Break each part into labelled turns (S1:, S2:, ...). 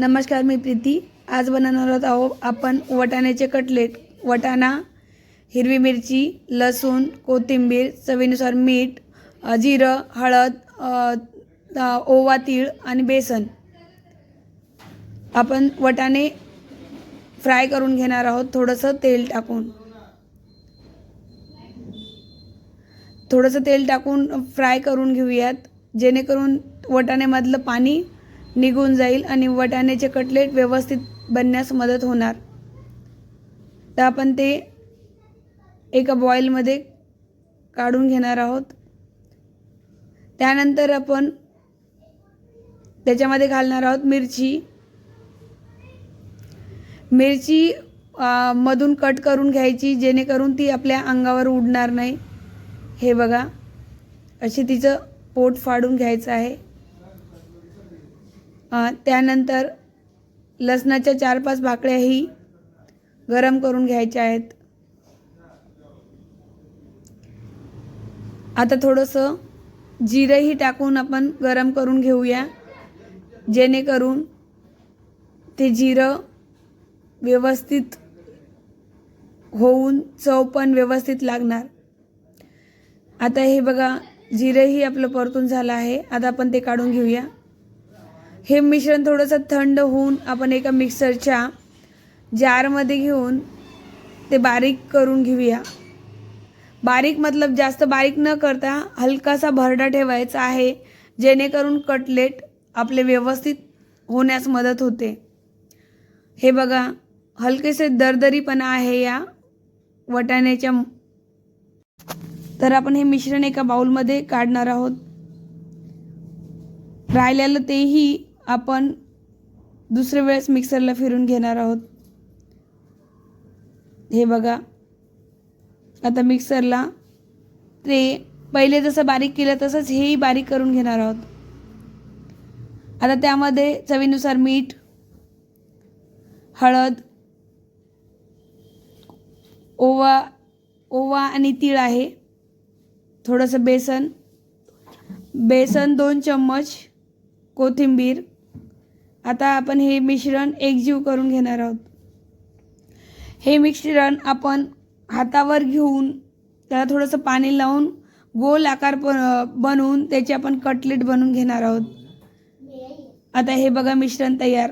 S1: नमस्कार, मी प्रीती। आज बनवणार आहोत आपण वाटाण्याचे कटलेट। वाटाणा, हिरवी मिरची, लसूण, कोथिंबीर, चवीनुसार मीठ, जिरं, हळद, ओवा, तीळ आणि बेसन। आपण वाटाणे फ्राय करून घेणार आहोत थोडंसं तेल टाकून फ्राय करून घेऊयात, जेणेकरून वाटाण्यामधलं पाणी निघून जाईल आणि वाटाण्याचे कटलेट व्यवस्थित बनण्यास मदत होणार। तर आपण ते एका बॉइलमध्ये काढून घेणार आहोत। त्यानंतर आपण त्याच्यामध्ये घालणार आहोत मिरची मधून कट करून घ्यायची, जेणेकरून ती आपल्या अंगावर उडणार नाही। हे बघा, अशी तिचं पोट फाडून घ्यायचं आहे। त्यानंतर लसणाच्या 4-5 भाकळ्याही गरम करून घ्यायच्या आहेत। आता थोडंसं जिरंही टाकून आपण गरम करून घेऊया, जेणेकरून ते जिरं व्यवस्थित होऊन चव पण व्यवस्थित लागणार। आता हे बघा, जिरंही आपलं परतून झालं आहे। आता आपण ते काढून घेऊया। हे मिश्रण थोडंसं थंड होऊन आपण एका मिक्सरच्या जारमध्ये घेऊन ते बारीक करून घेऊया। बारीक मतलब जास्त बारीक न करता हलकासा भरडा ठेवायचा आहे, जेणेकरून कटलेट आपले व्यवस्थित होण्यास मदत होते। हे बघा, हलकेसे दरदरीपणा आहे या वाटाण्याच्या। तर आपण हे मिश्रण एका बाउलमध्ये काढणार आहोत। राहिलेलं तेही आपण दुसऱ्या वेळेस मिक्सरला फिरून घेणार आहोत। हे बघा, आता मिक्सरला ते पहिले जसं बारीक केलं तसंच हेही बारीक करून घेणार आहोत। आता त्यामध्ये चवीनुसार मीठ, हळद, ओवा आणि तीळ आहे, थोडंसं बेसन 2 चम्मच, कोथिंबीर। आता आपण हे मिश्रण एकजीव करून घेणार आहोत। हे मिश्रण आपण हातावर घेऊन त्याला थोडंसं पाणी लावून गोल आकार बनवून त्याचे आपण कटलेट बनवून घेणार आहोत। आता हे बघा, मिश्रण तयार।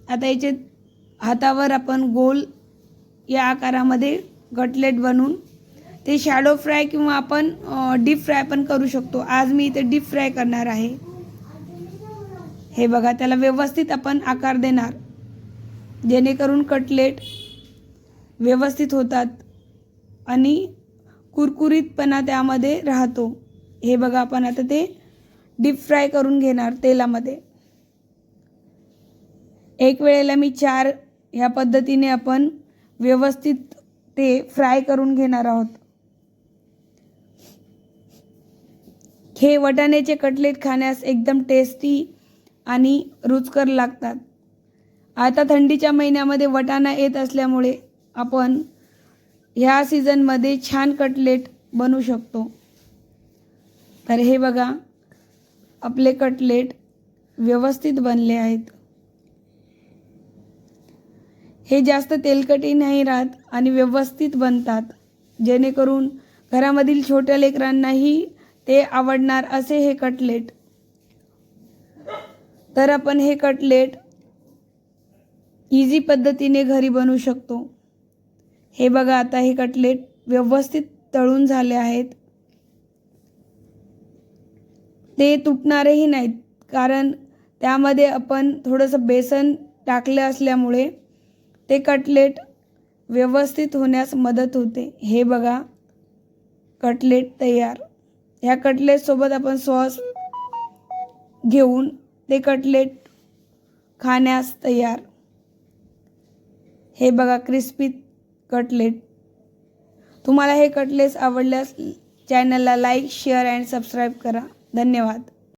S1: आता याचे हातावर आपण गोल या आकारामध्ये कटलेट बनवून ते शॅलो फ्राय किंवा आपण डीप फ्राय पण करू शकतो। आज मी इथे डीप फ्राय करणार आहे। हे बघा, त्याला व्यवस्थित आपण आकार देणार, जेणेकरून कटलेट व्यवस्थित होतात आणि कुरकुरीतपणा त्यामध्ये राहतो। हे बघा, आपण आता ते डीप फ्राय करून घेणार तेलामध्ये। एक वेळेला मी 4 ह्या पद्धतीने आपण व्यवस्थित ते फ्राय करून घेणार आहोत। हे वाटाण्याचे कटलेट खाण्यास एकदम टेस्टी आणि रुचकर लागतात। आता थंडीच्या महिन्यामध्ये वाटाणा येत असल्यामुळे आपण ह्या सीझनमध्ये छान कटलेट बनवू शकतो। तर हे बघा, आपले कटलेट व्यवस्थित बनले आहेत। हे जास्त तेलकटही नाही राहत आणि व्यवस्थित बनतात, जेणेकरून घरामधील छोट्या लेकरांनाही ते आवडणार असे हे कटलेट। तर आपण हे कटलेट इझी पद्धतीने घरी बनवू शकतो। हे बघा, आता हे कटलेट व्यवस्थित तळून झाले आहेत। ते तुटणारही नाहीत, कारण त्यामध्ये आपण थोडंसं बेसन टाकले असल्यामुळे ते कटलेट व्यवस्थित होण्यास मदत होते। हे बघा, कटलेट तयार। ह्या कटलेटसोबत आपण सॉस घेऊन ते कटलेट खाण्यास तयार। हे बघा, क्रिस्पी कटलेट। तुम्हाला हे कटलेट्स आवडल्यास चॅनलला लाईक, शेअर अँड सबस्क्राईब करा। धन्यवाद।